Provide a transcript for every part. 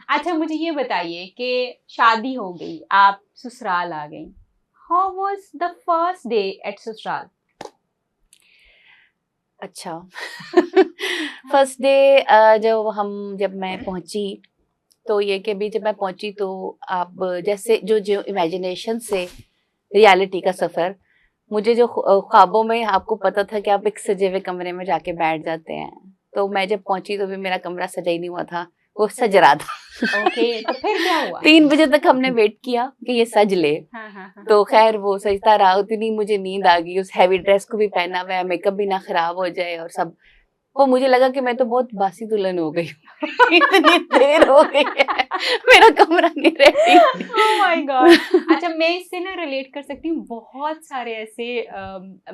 अच्छा मुझे ये बताइए कि शादी हो गई, आप ससुराल आ गई। How was the first day eight ससुराल? अच्छा फर्स्ट डे जब मैं पहुंची, तो ये कि भी जब मैं पहुंची तो आप जैसे जो इमेजिनेशन से रियलिटी का सफर, मुझे जो ख्वाबों में आपको पता था कि आप एक सजे हुए कमरे में जाके बैठ जाते हैं, तो मैं जब पहुंची तो भी मेरा कमरा सजा ही नहीं हुआ था, वो सज रहा था। ओके, तो फिर क्या हुआ? 3 बजे तक हमने वेट किया कि ये सज ले। हाँ। तो खैर वो सजता रहा, उतनी मुझे नींद आ गई, उस हैवी ड्रेस को भी पहना हुआ है, मेकअप भी ना खराब हो जाए और सब। वो मुझे लगा कि मैं तो बहुत बासी दुल्हन हो गई हूँ। इतनी देर हो गई है, मेरा कमरा नहीं रेडी। Oh my God. अच्छा मैं इससे ना रिलेट कर सकती हूँ, बहुत सारे ऐसे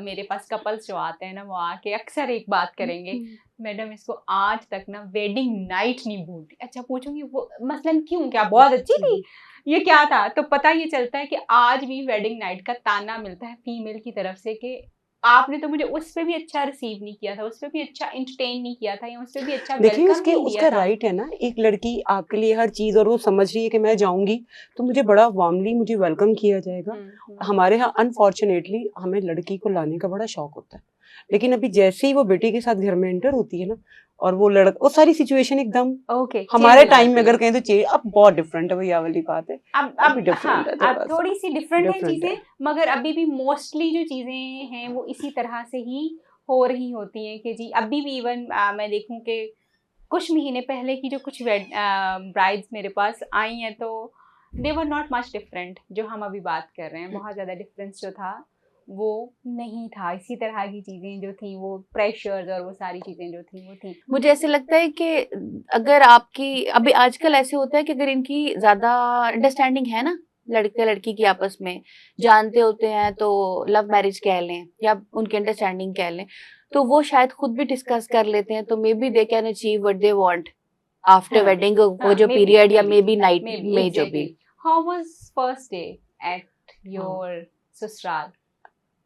मेरे पास कपल्स जो आते हैं ना, वो आके अक्सर एक बात करेंगे, मैडम इसको आज तक ना वेडिंग नाइट नहीं भूलती। अच्छा पूछूंगी वो मसलन क्यों, क्या बहुत अच्छी थी, ये क्या था? तो पता ये चलता है कि आज भी वेडिंग नाइट का ताना मिलता है फीमेल की तरफ से कि आपने तो मुझे उस पे भी अच्छा रिसीव नहीं किया था, उस पे भी अच्छा एंटरटेन नहीं किया था, या उस पे भी अच्छा देखिए वेलकम उसके नहीं उसका दिया था। राइट है ना, एक लड़की आपके लिए हर चीज, और वो समझ रही है कि मैं जाऊंगी तो मुझे बड़ा वार्मली मुझे वेलकम किया जाएगा। हमारे यहाँ अनफॉर्चुनेटली हमें लड़की को लाने का बड़ा शौक होता है, लेकिन अभी जैसे ही वो बेटी के साथ घर में एंटर होती है ना, और वो लड़का, वो सारी सिचुएशन एकदम ओके हमारे टाइम में अगर कहें तो चेंज, अब बहुत डिफरेंट है, भैया वाली बात है। अब अभी हाँ, डिफरेंट है, अब थोड़ा सा थोड़ी सी डिफरेंट है डिफरेंट है। चीजें, मगर अभी भी मोस्टली जो चीजें हैं वो इसी तरह से ही हो रही होती हैं कि जी अभी भी इवन मैं देखूं कि कुछ महीने पहले की जो कुछ ब्राइड्स मेरे पास आई हैं तो दे वर नॉट मच डिफरेंट। जो हम अभी बात कर रहे हैं बहुत ज़्यादा डिफरेंस जो था वो नहीं था। इसी तरह की चीज़ें जो थी, वो प्रेशर्स और वो सारी चीज़ें जो थी वो थी। मुझे ऐसे लगता है कि अगर आपकी अभी आजकल ऐसे होता है कि अगर इनकी ज्यादा अंडरस्टैंडिंग है ना, लड़के लड़की की आपस में जानते होते हैं, तो लव मैरिज कह लें या उनकी अंडरस्टैंडिंग कह लें, तो वो शायद खुद भी डिस्कस कर लेते हैं, तो may be they can achieve what they want after wedding, वो जो पीरियड या मे बी नाइट में जो भी। How was first day at your ससुराल?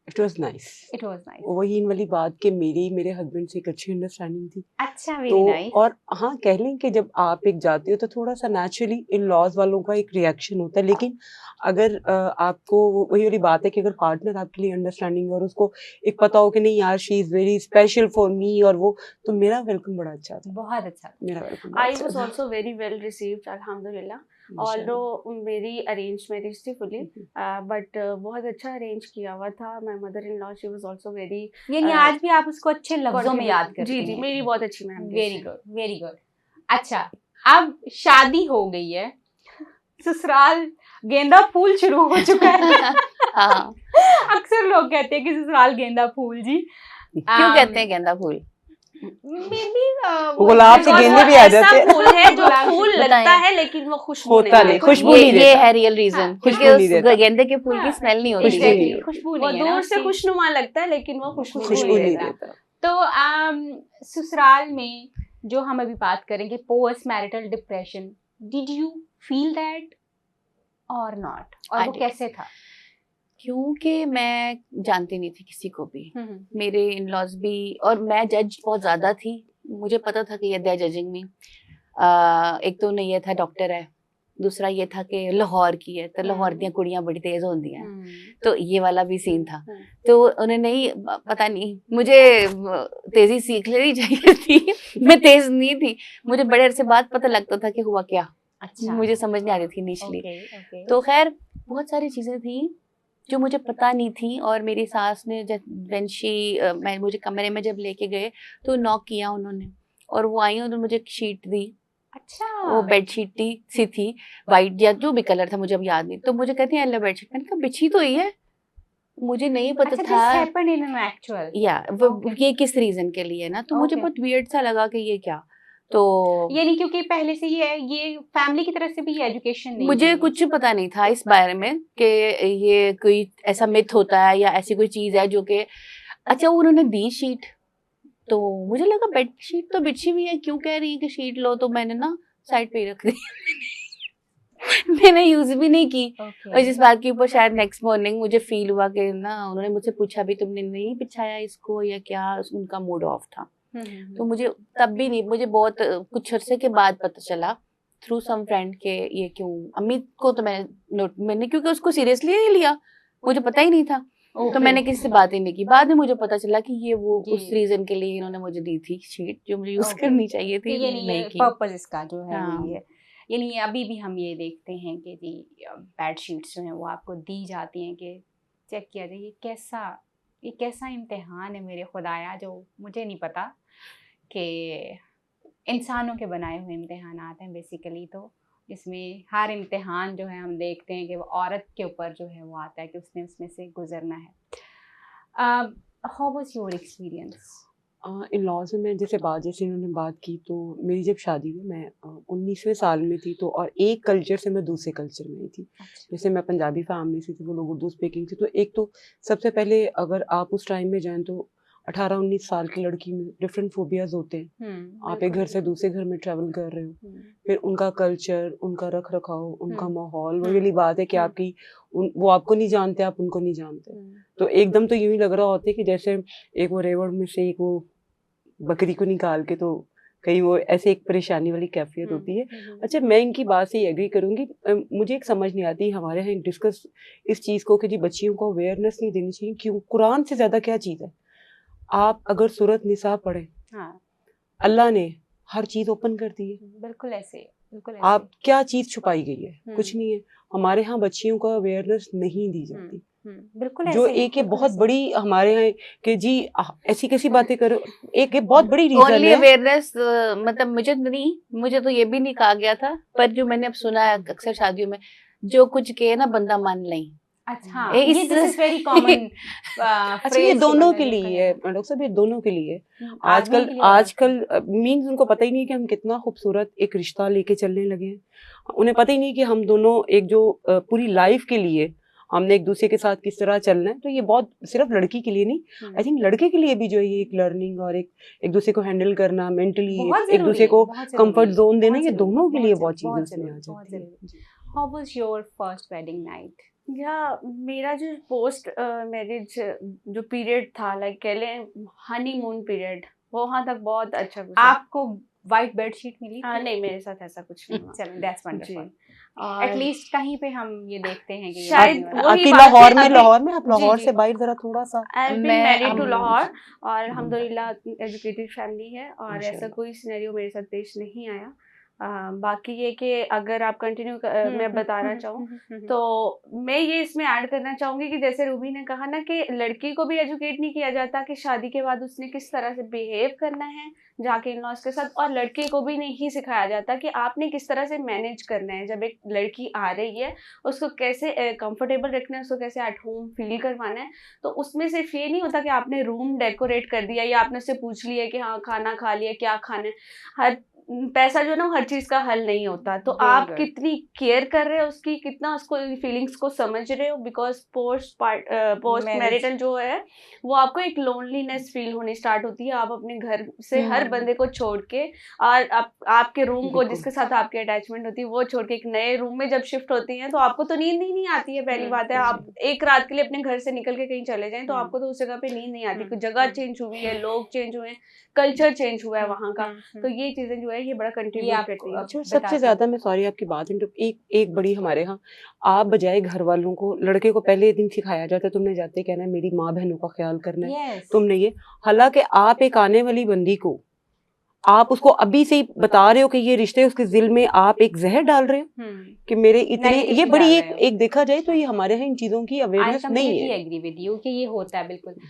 It was nice. It was nice. वही इन वाली बात कि मेरे हस्बैंड से एक अच्छी अंडरस्टैंडिंग थी। अच्छा, तो वेरी नाइस। और हाँ, कह लें कि जब आप एक जाते हो तो थोड़ा सा नेचुरली इन लॉज वालों का एक रिएक्शन होता है, लेकिन अगर आपको वही वाली बात है कि अगर पार्टनर आपके लिए अंडरस्टैंडिंग और उसको एक पता हो कि नहीं यार she is very special for me, और वो, तो मेरा वेलकम बड़ा अच्छा था। बहुत अच्छा। मेरा welcome I was also very well received, alhamdulillah. Although मेरी अरेंज मैरिज थी फुली, बट बहुत अच्छा अरेंज किया हुआ था। My mother in law she was also very, यानी आज भी आप उसको अच्छे लफ्जों में याद करते जी हैं? जी, मेरी बहुत अच्छी ma'am. Very good, very good. अच्छा अब शादी हो गई है, ससुराल गेंदा फूल शुरू हो चुका है। हाँ। अक्सर लोग कहते हैं कि ससुराल गेंदा फूल जी। क्यों कहते हैं गेंदा फूल? मे बी गुलाब से गेंदे भी आ जाते हैं। फूल है जो फूल लगता है लेकिन वो खुशबू होता नहीं, खुशबू नहीं ये देता। है रियल रीजन, खुशबू क्योंकि नहीं उस देता। गेंदे के फूल की स्मेल नहीं होती खुशबू है। नहीं है। खुशबू वो नहीं है ना दूर से उसकी। खुशनुमा लगता है लेकिन वो खुशबू खुशबू नहीं देता। देता। तो ससुराल में जो हम अभी बात करेंगे post marital depression, did you feel that और नॉट, और वो कैसे था? क्योंकि मैं जानती नहीं थी किसी को भी, मेरे इन लॉज भी, और मैं जज बहुत ज्यादा थी, मुझे पता था कि ये दे जजिंग मी। एक तो उन्हें ये था डॉक्टर है, दूसरा ये था कि लाहौर की है, तो लाहौर दी कुड़ियां बड़ी तेज होती हैं, तो ये वाला भी सीन था। तो उन्हें नहीं पता नहीं, मुझे तेजी सीख लेनी चाहिए थी। मैं तेज नहीं थी, मुझे बड़े अरसे बाद पता लगता था कि हुआ क्या। अच्छा, मुझे समझ नहीं आ रही थी इनिशियली। ओके। तो खैर बहुत सारी चीजें थी जो मुझे पता नहीं थी, और मेरी सास ने जब मैं मुझे कमरे में जब लेके गए तो नॉक किया उन्होंने, और वो आई, उन्होंने मुझे एक शीट दी। अच्छा, वो बेडशीट सी थी, वाइट या जो भी कलर था मुझे अब याद नहीं, तो मुझे कहती है अल्लाह बेडशीट, मैंने कहा बिछी तो ही है, मुझे नहीं पता अच्छा, था this happened in an actual? या ये किस रीजन के लिए ना, तो मुझे बहुत वियर्ड सा लगा कि ये क्या। तो ये नहीं, क्योंकि पहले से ये फैमिली की तरफ से भी ये एजुकेशन नहीं मुझे थी। कुछ पता नहीं था इस बारे में कि ये कोई ऐसा मिथ होता है या ऐसी कोई चीज है जो कि, अच्छा उन्होंने दी शीट, तो मुझे लगा बेड शीट तो बिछी हुई है, क्यों कह रही है कि शीट लो, तो मैंने ना साइड पे ही रख दी। मैंने यूज भी नहीं की। और जिस बात के ऊपर शायद नेक्स्ट मॉर्निंग मुझे फील हुआ कि ना, उन्होंने मुझसे पूछा भी तुमने नहीं बिछाया इसको या क्या, उनका मूड ऑफ था। तो मुझे तब भी नहीं, मुझे बहुत कुछ अरसे के बाद पता चला थ्रू सम फ्रेंड के ये क्यों, अमित को तो मैंने क्योंकि उसको सीरियसली ही लिया, मुझे पता ही नहीं था, तो मैंने किसी से बात ही नहीं की। बाद में मुझे पता चला कि ये वो उस रीजन के लिए इन्होंने मुझे दी थी शीट जो मुझे यूज करनी चाहिए थी, ये की। पर्पस इसका जो है हाँ। वही है। यानी अभी भी हम ये देखते हैं कि जी बेड शीट्स जो हैं वो आपको दी जाती हैं कि चेक किया जाए ये कैसा इम्तिहान है मेरे खुदाया, जो मुझे नहीं पता कि इंसानों के बनाए हुए इम्तिहान आते हैं बेसिकली, तो इसमें हर इम्तिहान जो है हम देखते हैं कि वो औरत के ऊपर जो है वो आता है कि उसने उसमें से गुजरना है। How was your experience? In laws में मैं जैसे इन्होंने बात की, तो मेरी जब शादी हुई मैं 19वें साल में थी, तो और एक कल्चर से मैं दूसरे कल्चर में आई थी। जैसे मैं पंजाबी फैमिली से थी, वो लोग उर्दू स्पीकिंग थी, तो एक तो सबसे पहले अगर आप उस टाइम में जाएं तो 18-19 साल की लड़की में डिफरेंट फोबियाज होते हैं। आप एक घर से दूसरे घर में ट्रैवल कर रहे हो, फिर उनका कल्चर, उनका रख रखाव, उनका माहौल, वही वाली बात है कि आपकी वो आपको नहीं जानते, आप उनको नहीं जानते, तो एकदम तो यूं ही लग रहा होता है कि जैसे एक वो रेवड़ में से एक वो बकरी को निकाल के, तो कहीं वो ऐसे एक परेशानी वाली कैफियत होती है। अच्छा, मैं इनकी बात से एग्री करूंगी। मुझे एक समझ नहीं आती हमारे यहाँ डिस्कस इस चीज़ को कि जी बच्चियों को अवेयरनेस नहीं देनी चाहिए। क्यों? कुरान से ज़्यादा क्या चीज़ है? आप अगर सूरत निसा पढ़े, हाँ, अल्लाह ने हर चीज़ ओपन कर दी है। बिल्कुल ऐसे आप क्या चीज़ छुपाई गई है? कुछ नहीं है। हमारे यहाँ बच्चियों को अवेयरनेस नहीं दी जाती। बिल्कुल जो ऐसे, एक ये बहुत बड़ी हमारे यहाँ कि जी ऐसी कैसी बातें करो, एक ये बहुत बड़ी रीजन ओनली है। अवेयरनेस मतलब मुझे तो ये भी नहीं कहा गया था, पर जो मैंने अब सुना है अक्सर शादियों में, जो कुछ कहे ना बंदा मान नहीं। अच्छा, ये ये दिस इज वेरी कॉमन अच्छा, ये दोनों के लिए है डॉक्टर साहब, ये दोनों के लिए। आजकल मीन्स उनको पता ही नहीं कि हम कितना खूबसूरत एक रिश्ता लेके चलने लगे हैं। उन्हें पता ही नहीं कि हम दोनों एक जो पूरी लाइफ के लिए हमने एक दूसरे के साथ किस तरह चलना है। तो ये बहुत सिर्फ लड़की के लिए नहीं, आई थिंक लड़के के लिए भी जो है ये एक लर्निंग और एक दूसरे को हैंडल करना मेंटली, एक दूसरे को कंफर्ट जोन देना, ये दोनों के लिए बहुत चीजें उसमें आ जाती है। How was your first wedding night? या मेरा जो पोस्ट मैरिज जो पीरियड था, लाइक कह लें हनीमून पीरियड, वहाँ तक बहुत अच्छा गुजरा। आपको व्हाइट बेडशीट मिली? हाँ, नहीं, मेरे साथ ऐसा कुछ नहीं हुआ। चलो, दैट्स वंडरफुल। और एटलीस्ट कहीं पे हम ये देखते हैं कि शायद वही लाहौर बात है, में आप लाहौर जी, से बाहर जरा थोड़ा सा। I have been married to Lahore और अल्हम्दुलिल्लाह एजुकेटेड फैमिली है, और ऐसा कोई सिनेरियो मेरे साथ पेश नहीं आया। बाकी ये कि अगर आप कंटिन्यू मैं बताना चाहूँ तो मैं ये इसमें ऐड करना चाहूँगी कि जैसे रूबी ने कहा ना कि लड़की को भी एजुकेट नहीं किया जाता कि शादी के बाद उसने किस तरह से बिहेव करना है जाके इन लॉज के साथ, और लड़के को भी नहीं सिखाया जाता कि आपने किस तरह से मैनेज करना है जब एक लड़की आ रही है, उसको कैसे कंफर्टेबल रखना है, उसको कैसे एट होम फील करवाना है। तो उसमें सिर्फ ये नहीं होता कि आपने रूम डेकोरेट कर दिया या आपने उससे पूछ लिया कि हाँ खाना खा लिया, क्या खाना है। हर पैसा जो ना हर चीज का हल नहीं होता, तो आप कितनी केयर कर रहे हो उसकी, कितना उसको फीलिंग्स को समझ रहे हो, बिकॉज पोस्ट मैरिटल जो है वो आपको एक लोनलीनेस फील होनी स्टार्ट होती है। आप अपने घर से हर बंदे को छोड़ के और आपके रूम को जिसके साथ आपकी अटैचमेंट होती है वो छोड़ के एक नए रूम में जब शिफ्ट होती हैं तो आपको तो नींद ही नहीं आती है। पहली बात है, आप एक रात के लिए अपने घर से निकल के कहीं चले जाएं तो आपको तो उस जगह पे नींद नहीं आती, कुछ जगह चेंज हुई है, लोग चेंज हुए हैं, कल्चर चेंज हुआ है वहाँ का, तो ये चीजें जो है ये बड़ा कंट्रीब्यूट करती है। सबसे ज्यादा मैं सॉरी आपकी बात एक बड़ी हमारे यहाँ आप बजाय घर वालों को लड़के को पहले दिन सिखाया जाता है, तुमने जाते कहना है मेरी माँ बहनों का ख्याल करना है, तुमने ये, हालांकि आप एक आने वाली बंदी को आप उसको अभी से ही बता रहे हो कि ये रिश्ते उसके दिल में आप एक जहर डाल रहे हो कि मेरे इतने, ये बड़ी एक देखा जाए तो ये हमारे यहाँ इन चीजों की अवेयरनेस नहीं है। एग्री विद यू कि ये होता है बिल्कुल।